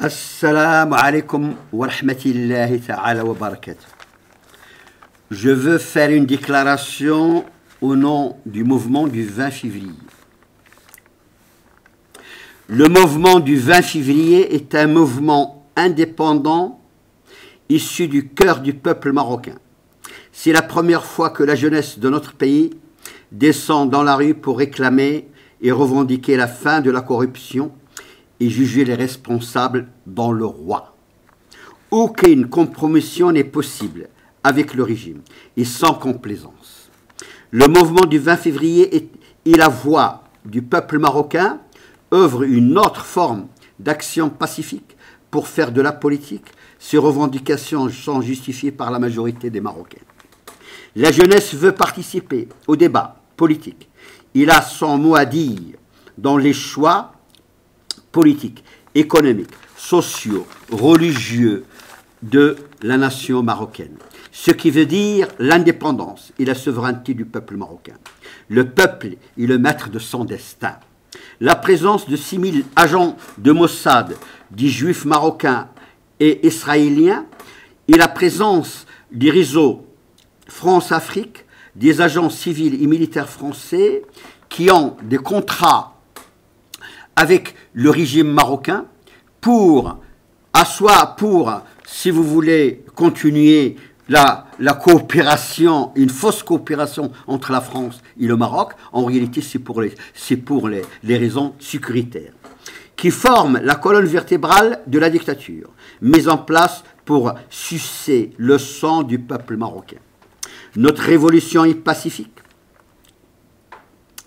Assalamu alaikum wa rahmatullahi ta'ala wa barakatuh. Je veux faire une déclaration au nom du mouvement du 20 février. Le mouvement du 20 février est un mouvement indépendant issu du cœur du peuple marocain. C'est la première fois que la jeunesse de notre pays descend dans la rue pour réclamer et revendiquer la fin de la corruption et juger les responsables dans le roi. Aucune compromission n'est possible avec le régime et sans complaisance. Le mouvement du 20 février et la voix du peuple marocain œuvrent une autre forme d'action pacifique pour faire de la politique. Ces revendications sont justifiées par la majorité des Marocains. La jeunesse veut participer au débat politique. Il a son mot à dire dans les choix politiques, économiques, sociaux, religieux de la nation marocaine. Ce qui veut dire l'indépendance et la souveraineté du peuple marocain. Le peuple est le maître de son destin. La présence de 6000 agents de Mossad, des juifs marocains et israéliens, et la présence des réseaux France-Afrique, des agents civils et militaires français qui ont des contrats avec le régime marocain pour, si vous voulez, continuer la coopération, une fausse coopération entre la France et le Maroc. En réalité, c'est pour les raisons sécuritaires, qui forment la colonne vertébrale de la dictature, mise en place pour sucer le sang du peuple marocain. Notre révolution est pacifique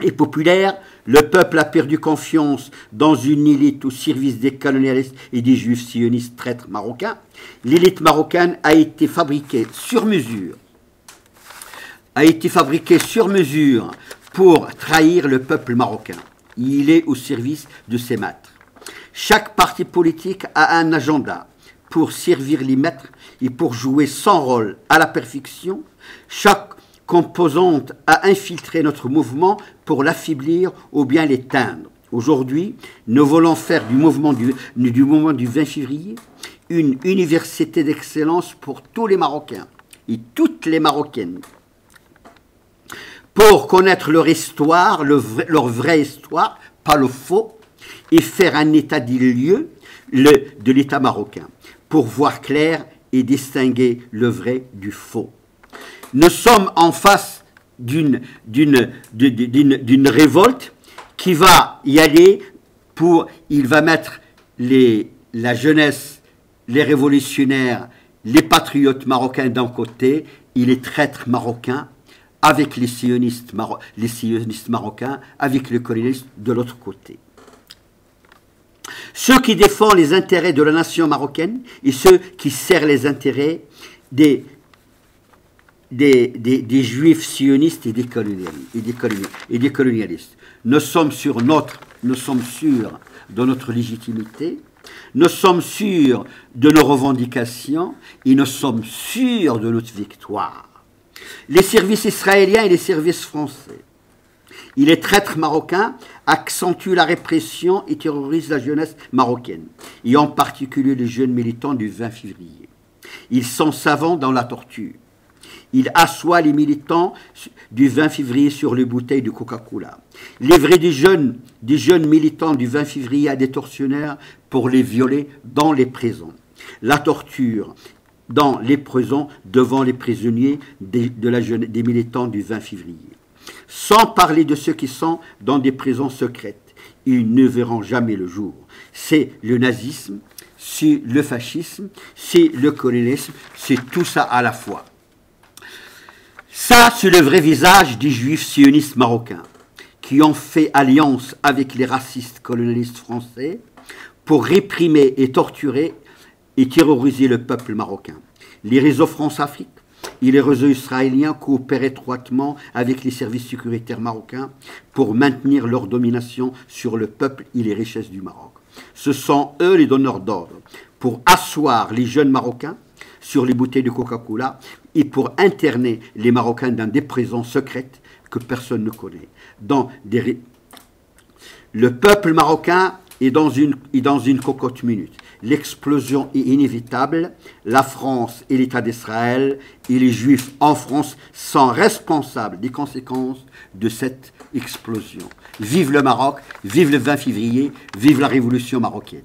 et populaire. Le peuple a perdu confiance dans une élite au service des colonialistes et des juifs sionistes traîtres marocains. L'élite marocaine a été fabriquée sur mesure. Pour trahir le peuple marocain. Il est au service de ses maîtres. Chaque parti politique a un agenda pour servir les maîtres et pour jouer son rôle à la perfection. Chaque composante a infiltré notre mouvement pour l'affaiblir ou bien l'éteindre. Aujourd'hui, nous voulons faire du mouvement du 20 février une université d'excellence pour tous les Marocains et toutes les Marocaines, pour connaître leur histoire, leur vraie histoire, pas le faux, et faire un état des lieux de l'État marocain, pour voir clair et distinguer le vrai du faux. Nous sommes en face d'une révolte qui va y aller il va mettre la jeunesse, les révolutionnaires, les patriotes marocains d'un côté et les traîtres marocains avec les sionistes marocains, avec les colonialistes de l'autre côté. Ceux qui défendent les intérêts de la nation marocaine et ceux qui servent les intérêts des juifs sionistes et des colonialistes. Nous sommes sûrs de notre légitimité, nous sommes sûrs de nos revendications et nous sommes sûrs de notre victoire. Les services israéliens et les services français et les traîtres marocains accentuent la répression et terrorisent la jeunesse marocaine, et en particulier les jeunes militants du 20 février. Ils sont savants dans la torture. Il assoit les militants du 20 février sur les bouteilles de Coca-Cola. Livrer des jeunes militants du 20 février à des tortionnaires pour les violer dans les prisons. La torture dans les prisons devant les prisonniers des militants du 20 février. Sans parler de ceux qui sont dans des prisons secrètes. Ils ne verront jamais le jour. C'est le nazisme, c'est le fascisme, c'est le colonialisme, c'est tout ça à la fois. Ça, c'est le vrai visage des juifs sionistes marocains qui ont fait alliance avec les racistes colonialistes français pour réprimer et torturer et terroriser le peuple marocain. Les réseaux France-Afrique et les réseaux israéliens coopèrent étroitement avec les services sécuritaires marocains pour maintenir leur domination sur le peuple et les richesses du Maroc. Ce sont eux les donneurs d'ordre pour asseoir les jeunes Marocains sur les bouteilles de Coca-Cola et pour interner les Marocains dans des prisons secrètes que personne ne connaît. Le peuple marocain et dans une cocotte minute. L'explosion est inévitable. La France et l'État d'Israël et les Juifs en France sont responsables des conséquences de cette explosion. Vive le Maroc, vive le 20 février, vive la révolution marocaine.